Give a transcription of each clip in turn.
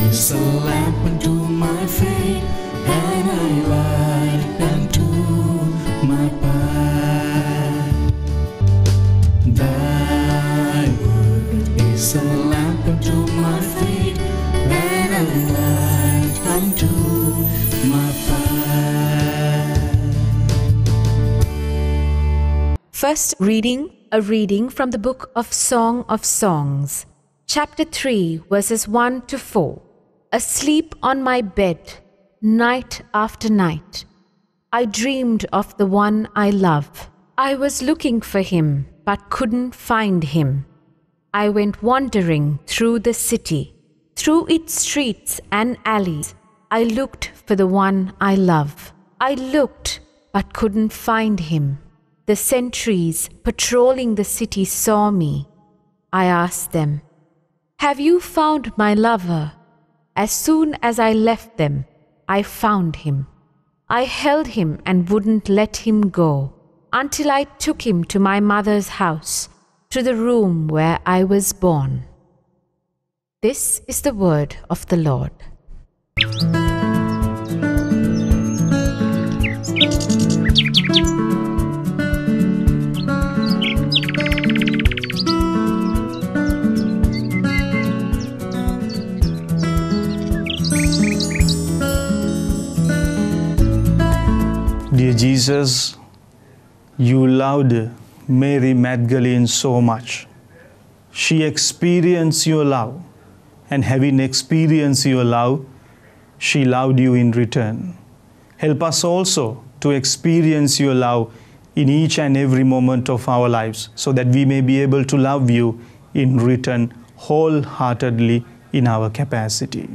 is a lamp unto my feet and a light unto my path. Thy word is a lamp unto my feet and a light unto my path. First reading, a reading from the book of Song of Songs, chapter 3, verses 1 to 4. Asleep on my bed, night after night, I dreamed of the one I love. I was looking for him, but couldn't find him. I went wandering through the city, through its streets and alleys. I looked for the one I love. I looked, but couldn't find him. The sentries patrolling the city saw me. I asked them, "Have you found my lover?" As soon as I left them, I found him. I held him and wouldn't let him go until I took him to my mother's house, to the room where I was born. This is the word of the Lord. Dear Jesus, you loved Mary Magdalene so much. She experienced your love, and having experienced your love, she loved you in return. Help us also to experience your love in each and every moment of our lives, so that we may be able to love you in return wholeheartedly in our capacity.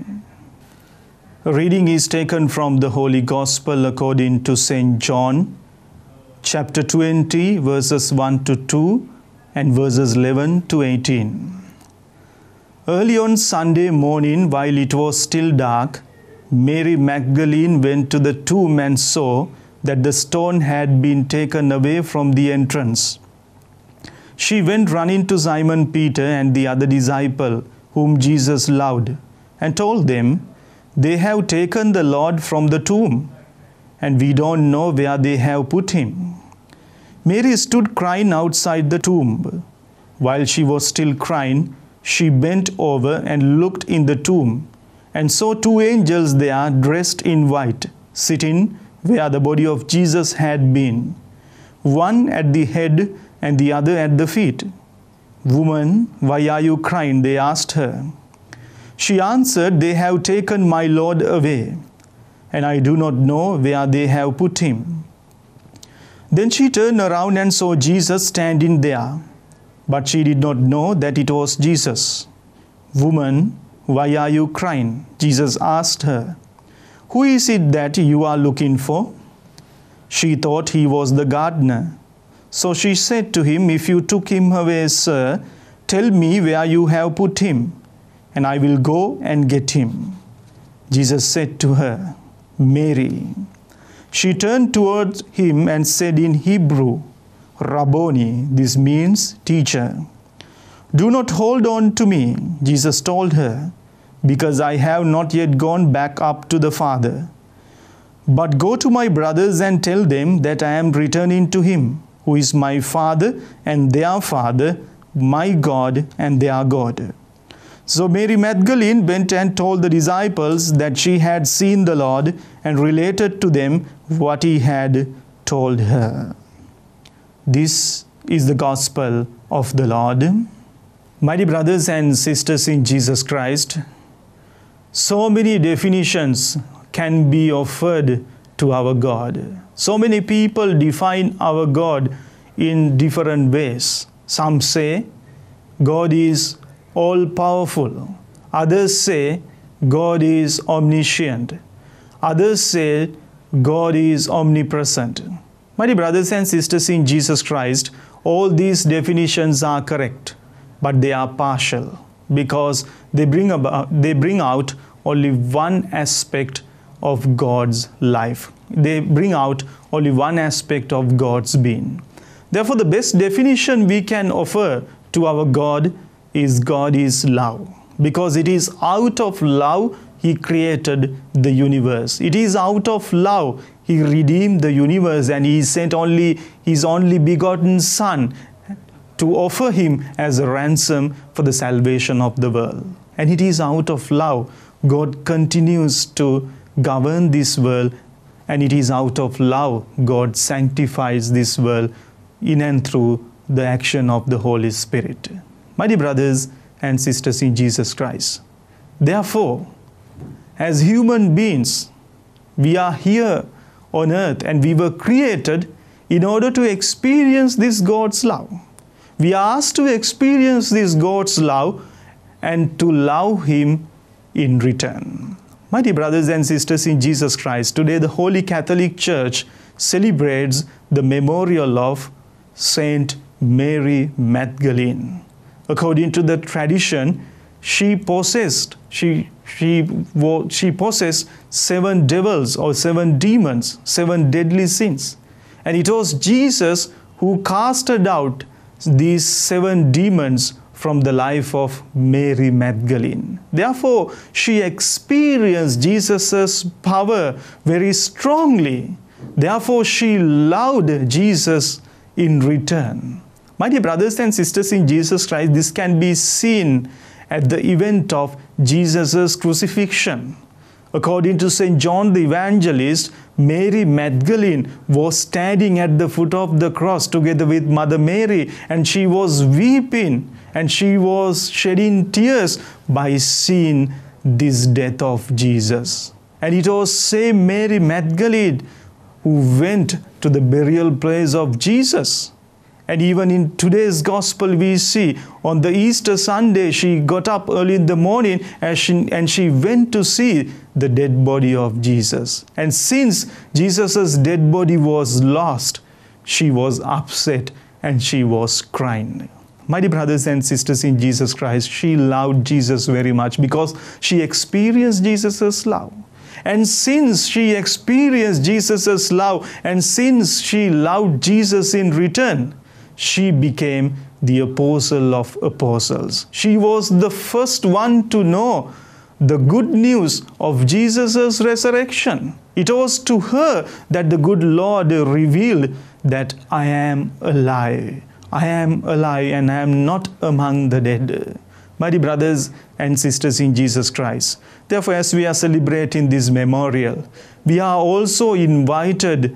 A reading is taken from the Holy Gospel according to St. John, chapter 20, verses 1 to 2 and verses 11 to 18. Early on Sunday morning, while it was still dark, Mary Magdalene went to the tomb and saw that the stone had been taken away from the entrance. She went running to Simon Peter and the other disciple whom Jesus loved, and told them, "They have taken the Lord from the tomb, and we don't know where they have put him." Mary stood crying outside the tomb. While she was still crying, she bent over and looked in the tomb, and saw two angels there dressed in white, sitting where the body of Jesus had been, one at the head and the other at the feet. "Woman, why are you crying?" they asked her. She answered, "They have taken my Lord away, and I do not know where they have put him." Then she turned around and saw Jesus standing there, but she did not know that it was Jesus. "Woman, why are you crying?" Jesus asked her. "Who is it that you are looking for?" She thought he was the gardener. So she said to him, "If you took him away, sir, tell me where you have put him, and I will go and get him." Jesus said to her, "Mary." She turned towards him and said in Hebrew, "Rabboni," this means teacher. "Do not hold on to me," Jesus told her, "because I have not yet gone back up to the Father. But go to my brothers and tell them that I am returning to him, who is my Father and their Father, my God and their God." So Mary Magdalene went and told the disciples that she had seen the Lord, and related to them what he had told her. This is the gospel of the Lord. My dear brothers and sisters in Jesus Christ, so many definitions can be offered to our God. So many people define our God in different ways. Some say God is all-powerful. Others say God is omniscient. Others say God is omnipresent. My dear brothers and sisters in Jesus Christ, all these definitions are correct, but they are partial, because they bring out only one aspect of God's life. They bring out only one aspect of God's being. Therefore, the best definition we can offer to our God is love, because it is out of love He created the universe. It is out of love He redeemed the universe, and He sent His only begotten Son to offer Him as a ransom for the salvation of the world. And it is out of love God continues to govern this world, and it is out of love God sanctifies this world in and through the action of the Holy Spirit. My dear brothers and sisters in Jesus Christ, therefore, as human beings, we are here on earth and we were created in order to experience this God's love. We are asked to experience this God's love and to love Him in return. My dear brothers and sisters in Jesus Christ, today the Holy Catholic Church celebrates the memorial of Saint Mary Magdalene. According to the tradition, she possessed 7 devils or 7 demons, 7 deadly sins. And it was Jesus who casted out these 7 demons from the life of Mary Magdalene. Therefore, she experienced Jesus' power very strongly. Therefore, she loved Jesus in return. My dear brothers and sisters in Jesus Christ, this can be seen at the event of Jesus' crucifixion. According to St. John the Evangelist, Mary Magdalene was standing at the foot of the cross together with Mother Mary, and she was weeping and she was shedding tears by seeing this death of Jesus. And it was same Mary Magdalene who went to the burial place of Jesus. And even in today's gospel we see on the Easter Sunday she got up early in the morning and she went to see the dead body of Jesus. And since Jesus' dead body was lost, she was upset and she was crying. My dear brothers and sisters in Jesus Christ, she loved Jesus very much because she experienced Jesus' love. And since she experienced Jesus' love and since she loved Jesus in return, she became the apostle of apostles. She was the first one to know the good news of Jesus' resurrection. It was to her that the good Lord revealed that I am alive. I am alive and I am not among the dead. My dear brothers and sisters in Jesus Christ, therefore as we are celebrating this memorial, we are also invited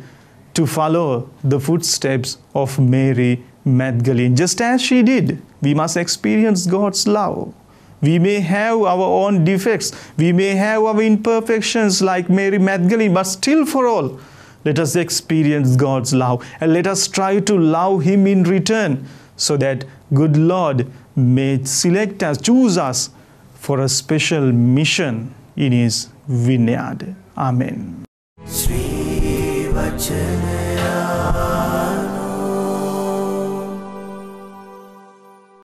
to follow the footsteps of Mary Magdalene. Just as she did, we must experience God's love. We may have our own defects, we may have our imperfections like Mary Magdalene, but still for all, let us experience God's love and let us try to love Him in return so that good Lord may select us, choose us for a special mission in His vineyard. Amen. Sri Vachana